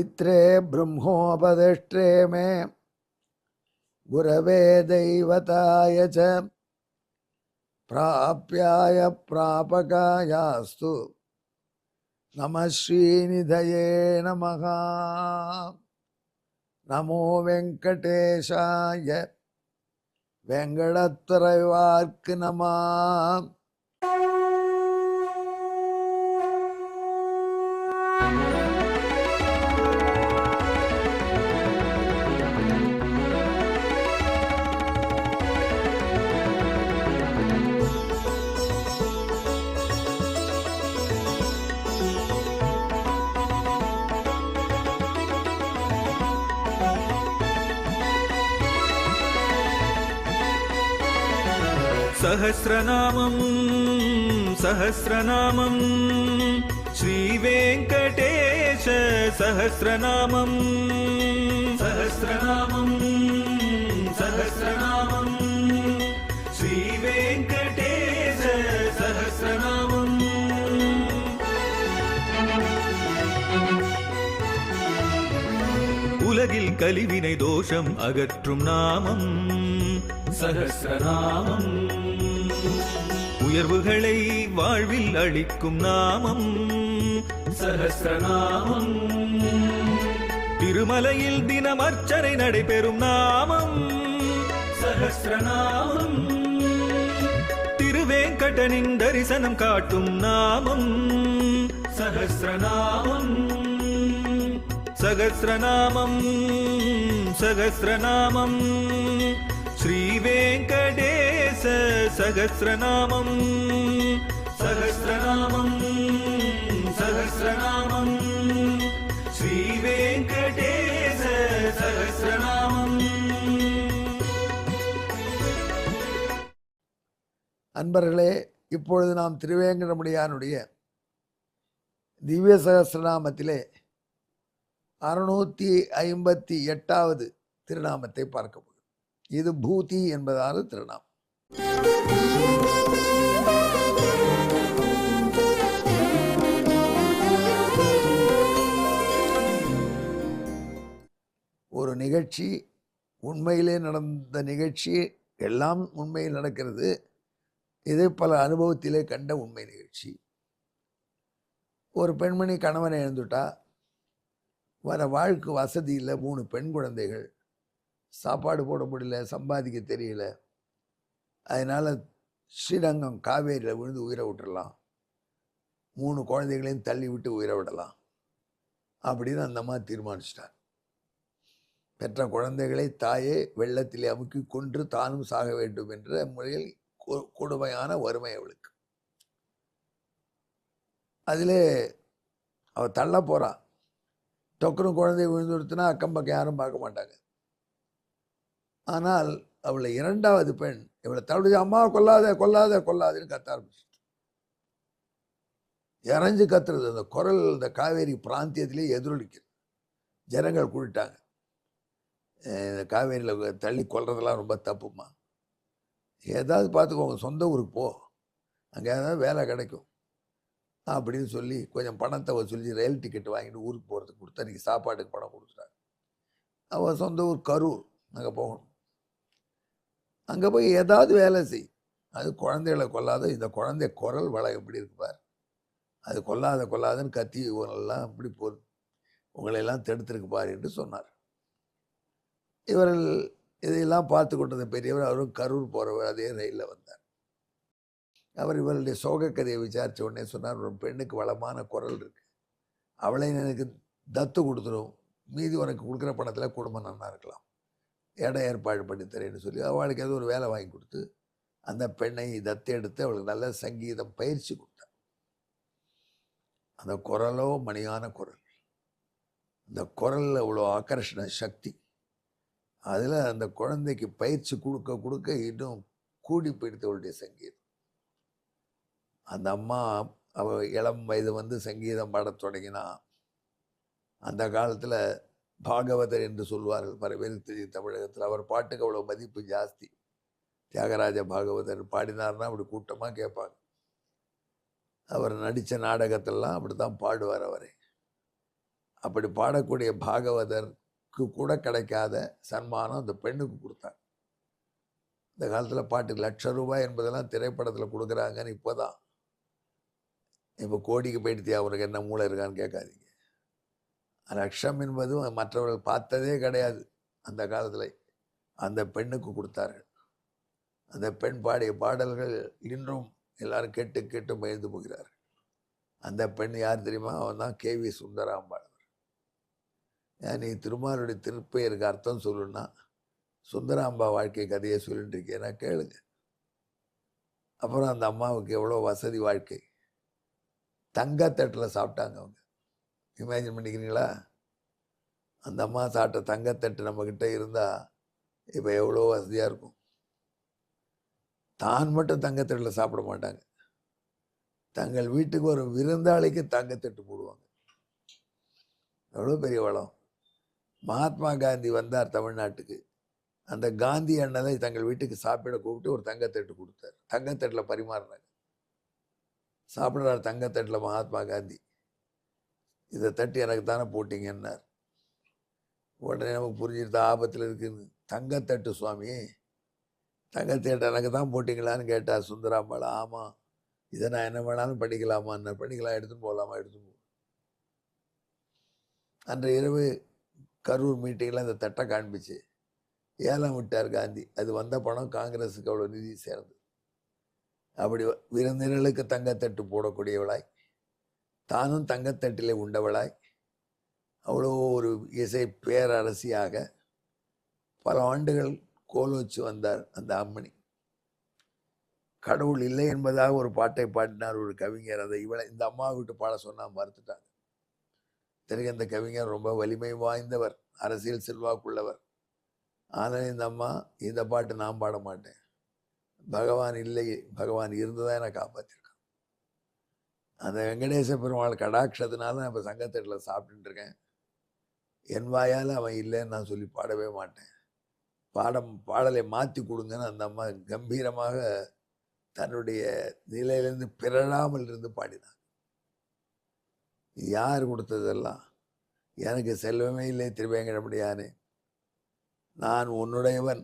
पित्रे ब्रह्मोपदेष्ट्रे मे गुरवे दैवताय च प्राप्याय प्रापकायास्तु नमः श्रीनिधये नमः। नमो वेंकटेशाय वेंकटत्रयवार्क नमः। सहस्रनामं सहस्रनामं श्रीवेङ्कटेश सहस्रनामं सहस्रनामं सहस्रनामं श्रीवेङ्कटेश सहस्रनामम्। உலகில் கலிவினை தோஷம் அகற்றும் நாமம் சஹஸ்ரநாமம். உயர்வுகளை வாழ்வில் அளிக்கும் நாமம் சஹஸ்ரநாமம். திருமலையில் தினம் அர்ச்சனை நடைபெறும் நாமம் சஹஸ்ரநாமம். திருவேங்கடனின் தரிசனம் காட்டும் நாமம் சஹஸ்ரநாமம். सहस्रनामं सहस्रनामं श्रीवेङ्कटेश सहस्रनामं सहस्रनामं सहस्रनामं श्रीवेङ्कटेश सहस्रनामं। அன்பர்களே, இப்பொழுது நாம் திருவேங்கடமுடியானுடைய திவ்ய சகஸ்ரநாமத்திலே 658வது திருநாமத்தை பார்க்க போகிறோம். இது பூதி என்பதான திருநாமம். ஒரு நிகழ்ச்சி, உண்மையிலே நடந்த நிகழ்ச்சி, எல்லாம் உண்மையில் நடக்கிறது. இதை பல அனுபவத்திலே கண்ட உண்மை நிகழ்ச்சி. ஒரு பெண்மணி கணவனை இழந்துட்டா, வர வாழ்க்கை வசதி இல்லை, 3 பெண் குழந்தைகள், சாப்பாடு போட முடியல, சம்பாதிக்க தெரியல. அதனால் ஸ்ரீரங்கம் காவேரியில் விழுந்து உயிரை விட்டுடலாம், 3 குழந்தைகளையும் தள்ளி விட்டு உயிரை விடலாம் அப்படின்னு அந்த அம்மா தீர்மானிச்சிட்டார். பெற்ற குழந்தைகளை தாயே வெள்ளத்திலே அமுக்கி கொன்று தானும் சாக வேண்டும் என்ற முறையில் கொடுமையான வறுமை அவளுக்கு. அதிலே அவள் தள்ள போகிறான். டொக்கரும் குழந்தை விழுந்துடுத்துனா அக்கம் பக்கம் யாரும் பார்க்க மாட்டாங்க. ஆனால் அவளை 2வது பெண் இவளை தவிர அம்மா கொல்லாத கொல்லாத கொல்லாதுன்னு கத்த ஆரம்பிச்சு. இறஞ்சு கத்துறது, அந்த குரல் இந்த காவேரி பிராந்தியத்திலே எதிரொலிக்குது. ஜனங்கள் கூப்பிட்டாங்க, இந்த காவேரியில் தள்ளி கொல்றதெல்லாம் ரொம்ப தப்புமா, ஏதாவது பார்த்துக்கோங்க, சொந்த ஊருக்கு போ, அங்கே ஏதாவது வேலை கிடைக்கும் அப்படின்னு சொல்லி கொஞ்சம் பணத்தை வசூலி ரயில் டிக்கெட் வாங்கிட்டு ஊருக்கு போகிறதுக்கு கொடுத்தா, நீங்கள் சாப்பாட்டுக்கு பணம் கொடுத்துட்டாங்க. அவள் சொந்த ஊர் கரூர், அங்கே போகணும். அங்கே போய் ஏதாவது வேலை செய், அது குழந்தைகளை கொல்லாத. இந்த குழந்தை குரல் வளம் எப்படி இருக்குப்பார், அது கொல்லாத கொல்லாதன்னு கத்தி இவங்களெல்லாம் இப்படி போகுது, உங்களையெல்லாம் தடுத்திருக்குப்பார் என்று சொன்னார். இவர்கள் இதையெல்லாம் பார்த்து கொண்டது பெரியவர். அவரும் கரூர் போகிறவர் அதே ரயிலில் வந்தார். அவர் இவருடைய சோக கதையை விசாரித்த உடனே சொன்னார், ஒரு பெண்ணுக்கு வளமான குரல் இருக்கு, அவளை எனக்கு தத்து கொடுத்துரும், மீதி உனக்கு கொடுக்குற பணத்தில் குடும்பம் நல்லா இருக்கலாம், இடம் ஏற்பாடு பண்ணி தரேன்னு சொல்லி அவளுக்கு ஏதோ ஒரு வேலை வாங்கி கொடுத்து அந்த பெண்ணை தத்து எடுத்து அவளுக்கு நல்ல சங்கீதம் பயிற்சி கொடுத்தார். அந்த குரலோ மணியான குரல், அந்த குரலில் அவ்வளோ ஆக்கர்ஷண சக்தி. அதில் அந்த குழந்தைக்கு பயிற்சி கொடுக்க கொடுக்க இன்னும் கூடி போயிடுத்தவளுடைய சங்கீதம். அந்த அம்மா அவள் இளம் வயது வந்து சங்கீதம் பாடத் தொடங்கினா, அந்த காலத்தில் பாகவதர் என்று சொல்வார்கள், பல பேருக்கு தெரியும் தமிழகத்தில். அவர் பாட்டுக்கு அவ்வளோ மதிப்பு ஜாஸ்தி. தியாகராஜ பாகவதர் பாடினார்னா அப்படி கூட்டமாக கேட்பாங்க. அவர் நடித்த நாடகத்திலாம் அப்படி தான் பாடுவார் அவரை. அப்படி பாடக்கூடிய பாகவதற்கு கூட கிடைக்காத சன்மானம் அந்த பெண்ணுக்கு கொடுத்தாங்க. இந்த காலத்தில் பாட்டுக்கு ₹1,00,000 என்பதெல்லாம் திரைப்படத்தில் கொடுக்குறாங்கன்னு இப்போதான். இப்போ கோடிக்கு போயிடுத்தியா, அவருக்கு என்ன மூளை இருக்கான்னு கேட்காதீங்க. லட்சம் என்பது மற்றவர்கள் பார்த்ததே கிடையாது அந்த காலத்தில். அந்த பெண்ணுக்கு கொடுத்தார்கள். அந்த பெண் பாடிய பாடல்கள் இன்றும் எல்லாரும் கேட்டு கேட்டு மகிழ்ந்து போகிறார்கள். அந்த பெண் யார் தெரியுமா? அவன் தான் KV சுந்தராம்பாள். நீ திருமாலுடைய திருப்பெயருக்கு அர்த்தம் சொல்லுன்னா சுந்தராம்பா வாழ்க்கை கதையை சொல்லிட்டு இருக்கேன், நான் கேளுங்க. அப்புறம் அந்த அம்மாவுக்கு எவ்வளோ வசதி வாழ்க்கை. தங்கத்தட்டில் சாப்பிட்டாங்க அவங்க. இமேஜின் பண்ணிக்கிறீங்களா? அந்த அம்மா சாப்பிட்ட தங்கத்தட்டு நம்மக்கிட்ட இருந்தால் இப்போ எவ்வளோ வசதியாக இருக்கும். தான் மட்டும் தங்கத்தட்டில் சாப்பிட மாட்டாங்க. தங்கள் வீட்டுக்கு ஒரு விருந்தாளிக்கு தங்கத்தட்டு போடுவாங்க. எவ்வளோ பெரிய வளம். மகாத்மா காந்தி வந்தார் தமிழ்நாட்டுக்கு. அந்த காந்தி அண்ணனை தங்கள் வீட்டுக்கு சாப்பிட கூப்பிட்டு ஒரு தங்கத்தட்டு கொடுத்தார். தங்கத்தட்டில் பரிமாறினாங்க. சாப்பிட்றார் தங்கத்தட்டில் மகாத்மா காந்தி. இதை தட்டு எனக்கு தானே போட்டிங்கன்னார். உடனே நமக்கு புரிஞ்சிருந்த ஆபத்தில் இருக்குன்னு. தங்கத்தட்டு சுவாமி, தங்கத்தட்டு எனக்கு தான் போட்டிங்களான்னு கேட்டார் சுந்தராம்பாள். ஆமாம், இதை நான் என்ன வேணாலும் படிக்கலாமா? என்ன படிக்கலாம், எடுத்துன்னு போகலாமா? எடுத்துன்னு போ. அன்றைய இரவு கரூர் மீட்டிங்கில் அந்த தட்டை காண்பிச்சு ஏலம் விட்டார் காந்தி. அது வந்த பணம் காங்கிரஸுக்கு அவ்வளோ நிதி சேர்ந்தது. அப்படி விருந்தினர்களுக்கு தங்கத்தட்டு போடக்கூடியவளாய், தானும் தங்கத்தட்டிலே உண்டவளாய், அவ்வளோ ஒரு இசை பேரரசியாக பல ஆண்டுகள் கோல் வச்சு வந்தார் அந்த அம்மணி. கடவுள் இல்லை என்பதாக ஒரு பாட்டை பாடினார் ஒரு கவிஞர். அதை இந்த அம்மாவை விட்டு பாட சொன்னால் மறுத்துட்டாங்க. தெரியும், அந்த கவிஞர் ரொம்ப வலிமை வாய்ந்தவர், அரசியல் செல்வாக்குள்ளவர். ஆனால் இந்த அம்மா, இந்த பாட்டு நான் பாட மாட்டேன், பகவான் இல்லை, பகவான் இருந்துதான் என்னை காப்பாற்றிருக்கான். அந்த வெங்கடேச பெருமாள் கடாட்சத்தினால நான் இப்போ சங்கத்தட்டில் சாப்பிட்டுட்டு இருக்கேன். என் வாயால் அவன் இல்லைன்னு நான் சொல்லி பாடவே மாட்டேன். பாடலை மாற்றி கொடுங்கன்னு அந்த அம்மா கம்பீரமாக தன்னுடைய நிலையிலிருந்து பிறழாமல் இருந்து பாடினார். யார் கொடுத்ததெல்லாம்? எனக்கு செல்வமே இல்லை திருவேங்கடமுடியானே, நான் உன்னுடையவன்.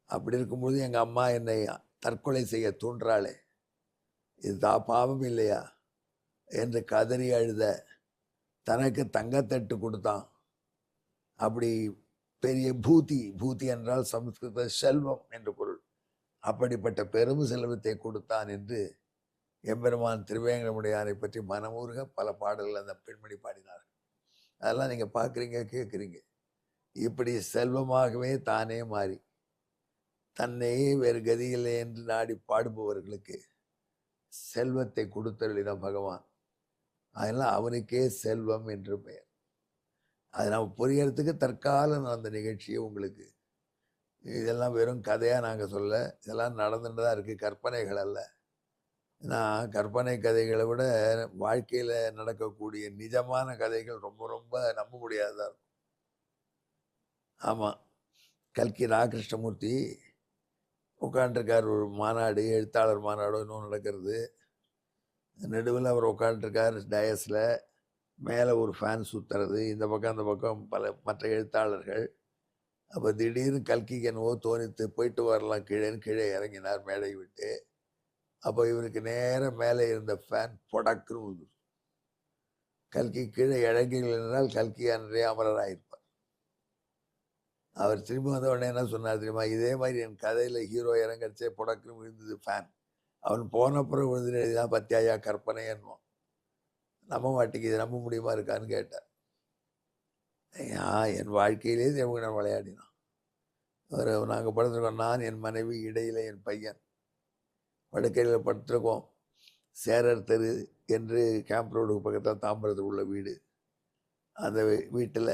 அப்படி இருக்கும்பொழுது எங்கள் அம்மா என்னை தற்கொலை செய்ய தூண்டுறாளே, இது பாவம் இல்லையா என்று கதறி அழுத. தனக்கு தங்கத்தட்டு கொடுத்தான். அப்படி பெரிய பூதி என்றால் சமஸ்கிருத செல்வம் என்று பொருள். அப்படிப்பட்ட பெரும் செல்வத்தை கொடுத்தான் என்று எம்பெருமான் திருவேங்கடமுடையானை பற்றி மனமுருக பல பாடல்கள் அந்த பெண்மணி பாடினார்கள். அதெல்லாம் நீங்கள் பார்க்குறீங்க, கேட்குறீங்க. இப்படி செல்வமாகவே தானே மாறி தன்னையே வேறு கதியில்லை என்று நாடி பாடுபவர்களுக்கு செல்வத்தை கொடுத்தருளின பகவான். அதனால் அவனுக்கே செல்வம் என்று பெயர். அது நம்ம புரியறதுக்கு தற்கால அந்த நிகழ்ச்சியை உங்களுக்கு, இதெல்லாம் வெறும் கதையாக நாங்கள் சொல்ல, இதெல்லாம் நடந்துட்டு தான் இருக்குது, கற்பனைகள் அல்ல. நான் கற்பனை கதைகளை விட வாழ்க்கையில் நடக்கக்கூடிய நிஜமான கதைகள் ரொம்ப ரொம்ப நம்ப முடியாததாக இருக்கும். ஆமாம், கல்கி ராகிருஷ்ணமூர்த்தி உட்காண்டிருக்கார். ஒரு மாநாடு, எழுத்தாளர் மாநாடு இன்னும் நடக்கிறது. நடுவில் அவர் உட்காண்டிருக்கார் டயஸில். மேலே ஒரு ஃபேன் சுற்றுறது, இந்த பக்கம் அந்த பக்கம் பல மற்ற எழுத்தாளர்கள். அப்போ திடீர்னு கல்கிக்கு என்னவோ தோணித்து போயிட்டு வரலாம் கீழேன்னு கீழே இறங்கினார் மேடை விட்டு. அப்போ இவருக்கு நேராக மேலே இருந்த ஃபேன் பொடக்குன்னு உது. கல்கி கீழே இறங்கிகள் என்றால் கல்கி அன்றே அமரராயிருப்பார். அவர் திரும்பி வந்த உடனே என்ன சொன்னார் தெரியுமா? இதே மாதிரி என் கதையில் ஹீரோ இறங்கச்சே பொடக்குன்னு விழுந்தது ஃபேன். அவன் போனப்புறம் விழுந்து எழுதிதான் பத்தியாயா கற்பனை என்னும். நம்ப மாட்டேங்குது, நம்ப முடியுமா இருக்கான்னு கேட்டார். என் வாழ்க்கையிலே தேவகணன் விளையாடினான். நாங்கள் படுத்துருக்கோம், நான், என் மனைவி, இடையில என் பையன் படுக்கையில் படுத்துருக்கோம். சேரர் தெரு என்று கேம்ப் ரோடுக்கு பக்கத்தில் தாம்பரத்தில் உள்ள வீடு. அந்த வீட்டில்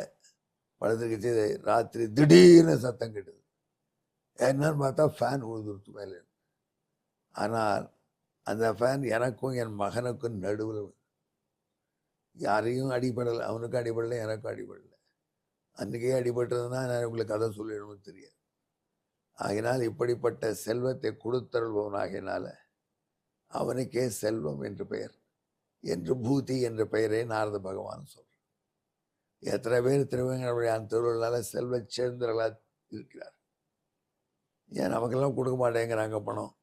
படுத்துக்கிச்சு. ராத்திரி திடீர்னு சத்தம் கேட்டது. என்னன்னு பார்த்தா ஃபேன் விழுந்துருச்சு மேலே. ஆனால் அந்த ஃபேன் எனக்கும் என் மகனுக்கும் நடுவில், யாரையும் அடிபடலை. அவனுக்கும் அடிபடலை, எனக்கும் அடிபடலை. அன்றைக்கே அடிபட்டதுன்னா நான் உங்களுக்கு கதை சொல்லிடணும்னு தெரியாது. ஆகினால் இப்படிப்பட்ட செல்வத்தை கொடுத்தருள்பவனாகினால அவனுக்கே செல்வம் என்று பெயர், என்று பூதி என்ற பெயரை நாரத பகவான் சொல்கிறார். எத்தனை பேர் திருவேங்கடமுடியான் திருவள்ளால செல்வச் சேர்ந்தவர்களாக இருக்கிறார். ஏன் நமக்கெல்லாம் கொடுக்க மாட்டேங்கிறாங்க பணம்?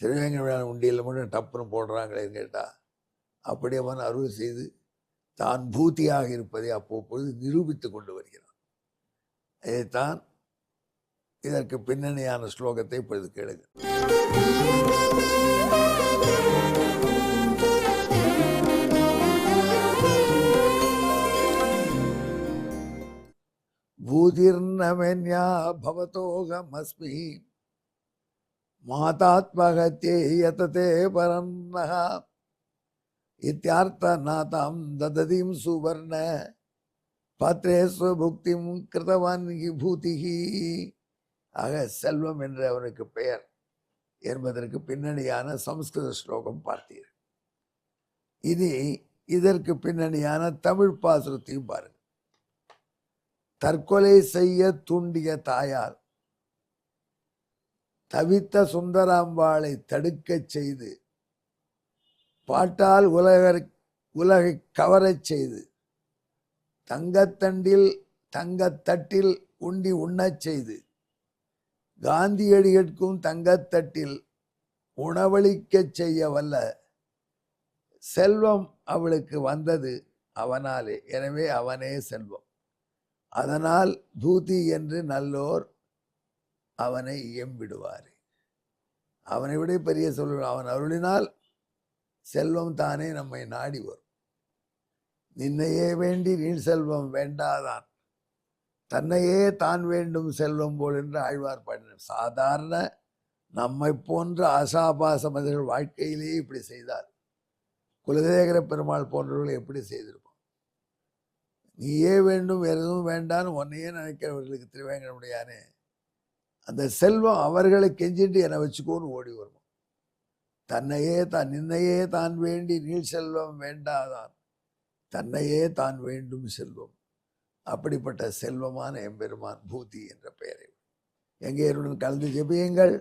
திருவேங்கடமுடியான் உண்டியில் மட்டும் டப்புன்னு போடுறாங்களேன்னு கேட்டால், அப்படியே அவன் அருள் செய்து தான் பூத்தியாக இருப்பதை அப்போது நிரூபித்து கொண்டு வருகிறான். இதைத்தான் இதற்கு பின்னணியான ஸ்லோகத்தை இப்பொழுது கேளுங்க. பூதிர்னமென்யா பவதோகமஸ்மி மாதாத்மகத்யே யததே பரன்னஹ இத்யார்த்த நாதாம் தததிம் சுவர்ண பாத்ரேஸ்வ புக்திம் கிருதவான் பூதிகி. ஆக செல்வம் என்று அவனுக்கு பெயர் என்பதற்கு பின்னணியான சம்ஸ்கிருத ஸ்லோகம் பார்த்தீர்கள். இனி இதற்கு பின்னணியான தமிழ் பாசுரத்தையும் பாருங்கள். தற்கொலை செய்ய தூண்டிய தாயார் தவித்த சுந்தராம்பாளை தடுக்கச் செய்து பாட்டால் உலகை கவரச் செய்து தங்கத்தட்டில் உண்டி உண்ணச் செய்து காந்தியடிகளுக்கும் தங்கத்தட்டில் உணவளிக்கச் செய்ய வல்ல செல்வம் அவளுக்கு வந்தது அவனாலே. எனவே அவனே செல்வம். அதனால் பூதி என்று நல்லோர் அவனை இயம்பிடுவார். அவனை விட பெரிய செல்வம் அவன் அருளினால் செல்வம் தானே நம்மை நாடி வரும். நின்னையே வேண்டி நீள் செல்வம் வேண்டாதான், தன்னையே தான் வேண்டும் செல்வம் போல் என்று ஆழ்வார் பாடினார். சாதாரண நம்மை போன்ற ஆசாபாச மனிதர்கள் வாழ்க்கையிலேயே இப்படி செய்தார். குலசேகர பெருமாள் போன்றவர்கள் எப்படி செய்திருப்போம்? நீயே வேண்டும், வேறு எதுவும் வேண்டான்னு உன்னையே நினைக்கிறவர்களுக்கு திருவேங்கடமுடியானே அந்த செல்வம் அவர்களை கெஞ்சிட்டு என்னை வச்சுக்கோன்னு ஓடி வருவோம். நின்னையே தான் வேண்டி நீள் செல்வம் வேண்டாதான், தன்னையே தான் வேண்டும் செல்வம். அப்படிப்பட்ட செல்வமான எம்பெருமான் பூதி என்ற பெயரை எங்கேயுடன் கலந்து ஜெபியுங்கள்.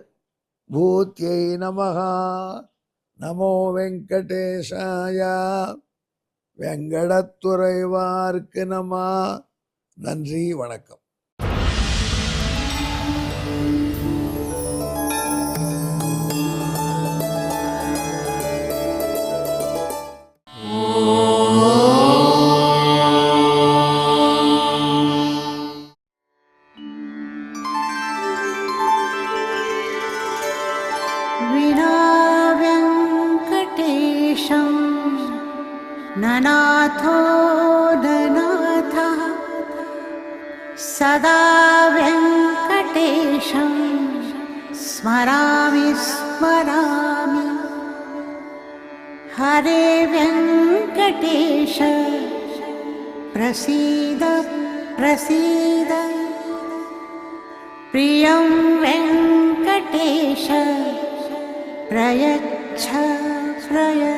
பூத்தியை நமஹா, நமோ வெங்கடேஷாயா, வெங்கடத்துறைவார்க்கு நம. நன்றி, வணக்கம். ननाथो ननाथः सदा वेङ्कटेशं स्मरामि स्मरामि. हरे वेङ्कटेश प्रसीद प्रसीद. प्रियं वेङ्कटेश प्रयच्छ प्रयच्छ.